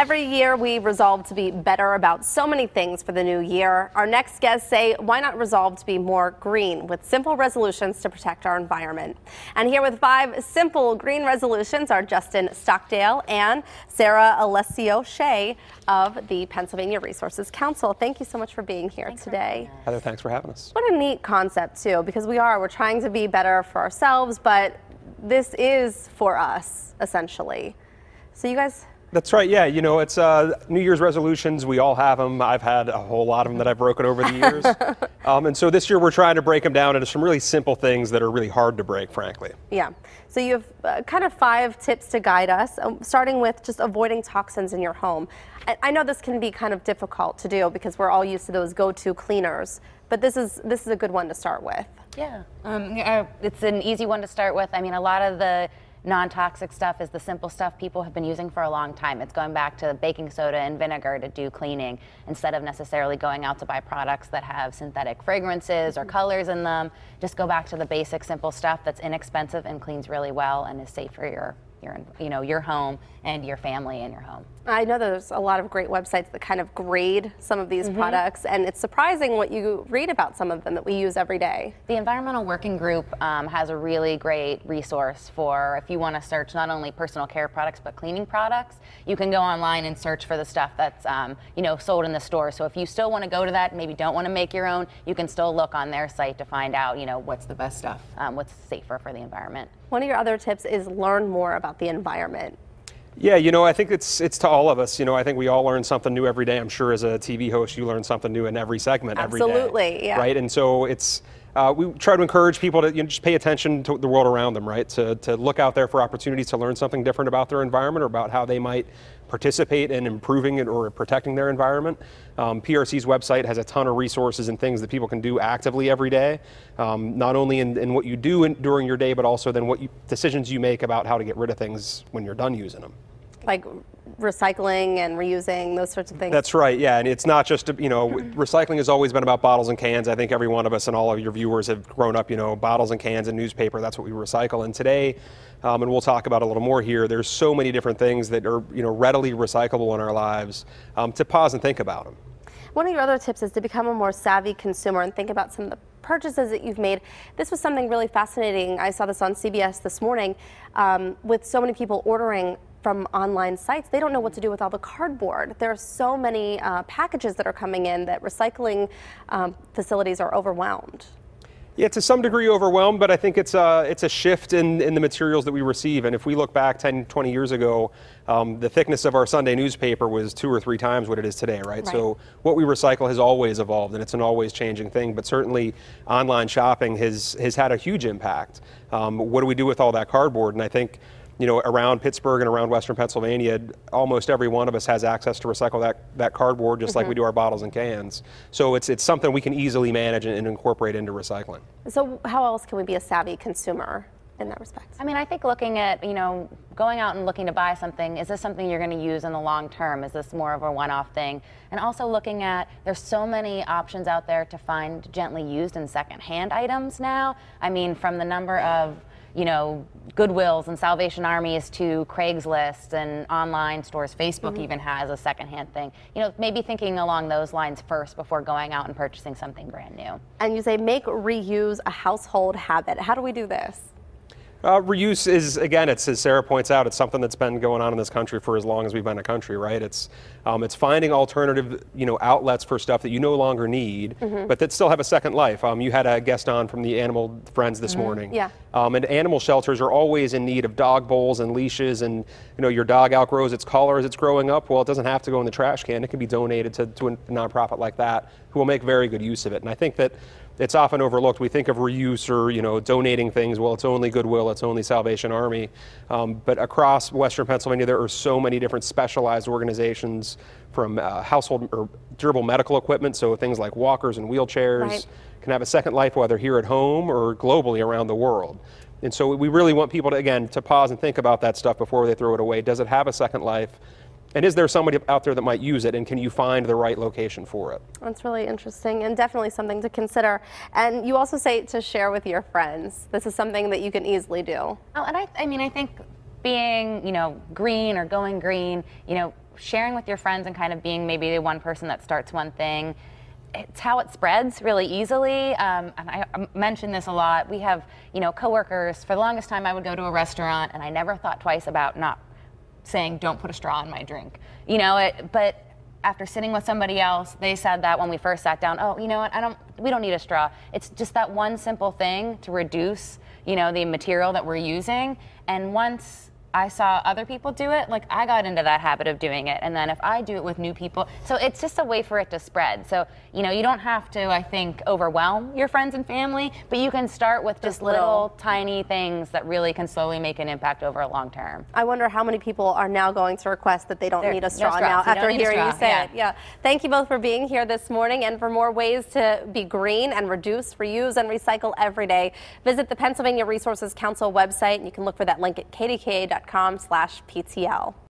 Every year we resolve to be better about so many things for the new year. Our next guests say, why not resolve to be more green with simple resolutions to protect our environment? And here with 5 simple green resolutions are Justin Stockdale and Sarah Alessio Sheaa of the Pennsylvania Resources Council. Thank you so much for being here today. Heather, thanks for having us. What a neat concept too, because we're trying to be better for ourselves, but this is for us essentially. So you guys. That's right. Yeah, you know, it's New Year's resolutions. We all have them. I've had a whole lot of them that I've broken over the years. And so this year we're trying to break them down into some really simple things that are really hard to break, frankly. Yeah. So you have kind of 5 tips to guide us, starting with just avoiding toxins in your home. I know this can be kind of difficult to do because we're all used to those go-to cleaners, but this is a good one to start with. Yeah, it's an easy one to start with. I mean, a lot of the non-toxic stuff is the simple stuff people have been using for a long time. It's going back to baking soda and vinegar to do cleaning instead of necessarily going out to buy products that have synthetic fragrances or colors in them. Just go back to the basic simple stuff that's inexpensive and cleans really well and is safe for your home and your family and your home. I know there's a lot of great websites that kind of grade some of these products, and it's surprising what you read about some of them that we use every day. The Environmental Working Group has a really great resource for if you want to search not only personal care products but cleaning products. You can go online and search for the stuff that's sold in the store. So if you still want to go to that, maybe don't want to make your own, you can still look on their site to find out what's the best stuff, what's safer for the environment. One of your other tips is learn more about the environment. Yeah, I think it's to all of us. I think we all learn something new every day. I'm sure as a TV host, you learn something new in every segment every day. Absolutely, yeah. Right, and so it's we try to encourage people to just pay attention to the world around them, right? To look out there for opportunities to learn something different about their environment or about how they might participate in improving it or protecting their environment. PRC's website has a ton of resources and things that people can do actively every day, not only in what you do during your day, but also then what decisions you make about how to get rid of things when you're done using them. Like recycling and reusing, those sorts of things. That's right, yeah, and it's not just, recycling has always been about bottles and cans. I think every one of us and all of your viewers have grown up, bottles and cans and newspaper, that's what we recycle. And today, and we'll talk about a little more here, there's so many different things that are, readily recyclable in our lives, to pause and think about them. One of your other tips is to become a more savvy consumer and think about some of the purchases that you've made. This was something really fascinating. I saw this on CBS this morning with so many people ordering from online sites. They don't know what to do with all the cardboard. There are so many packages that are coming in that recycling facilities are overwhelmed. Yeah, to some degree overwhelmed, but I think it's a shift in the materials that we receive. And if we look back 10, 20 years ago, the thickness of our Sunday newspaper was 2 or 3 times what it is today, right? So what we recycle has always evolved, and it's an always changing thing. But certainly online shopping has had a huge impact. What do we do with all that cardboard? And I think, around Pittsburgh and around Western Pennsylvania, almost every one of us has access to recycle that cardboard just like we do our bottles and cans. So it's something we can easily manage and incorporate into recycling. So how else can we be a savvy consumer in that respect? I mean, I think looking at, going out and looking to buy something, is this something you're going to use in the long term? Is this more of a one-off thing? And also looking at, there's so many options out there to find gently used and secondhand items now. I mean, from the number of Goodwills and Salvation Armies to Craigslist and online stores. Facebook even has a secondhand thing. Maybe thinking along those lines first before going out and purchasing something brand new. And you say make reuse a household habit. How do we do this? Reuse is, again, as Sarah points out, it's something that's been going on in this country for as long as we've been a country, right? It's finding alternative, outlets for stuff that you no longer need, but that still have a second life. You had a guest on from the Animal Friends this morning. Yeah. And animal shelters are always in need of dog bowls and leashes, and your dog outgrows its collar as it's growing up. Well, it doesn't have to go in the trash can. It can be donated to a nonprofit like that who will make very good use of it. And I think that it's often overlooked. We think of reuse or donating things. Well, it's only Goodwill, it's only Salvation Army. But across Western Pennsylvania, there are so many different specialized organizations, from household or durable medical equipment, so things like walkers and wheelchairs can have a second life, whether here at home or globally around the world. And so we really want people to, again, to pause and think about that stuff before they throw it away. Does it have a second life? And is there somebody out there that might use it, and can you find the right location for it? That's really interesting and definitely something to consider. And you also say to share with your friends. This is something that you can easily do. Oh, and I mean, I think being, green or going green, sharing with your friends and kind of being maybe the one person that starts one thing, it's how it spreads really easily. And I mention this a lot. We have, coworkers. For the longest time, I would go to a restaurant and I never thought twice about not saying, don't put a straw in my drink. But after sitting with somebody else, they said that when we first sat down, oh, you know what, we don't need a straw. It's just that one simple thing to reduce, the material that we're using. And once I saw other people do it, like I got into that habit of doing it. And then if I do it with new people, so it's just a way for it to spread. So, you don't have to, I think, overwhelm your friends and family, but you can start with just little tiny things that really can slowly make an impact over a long term. I wonder how many people are now going to request that they don't need a straw now after hearing you say it. Yeah. Thank you both for being here this morning. And for more ways to be green and reduce, reuse, and recycle every day, visit the Pennsylvania Resources Council website, and you can look for that link at kdka.com/PTL.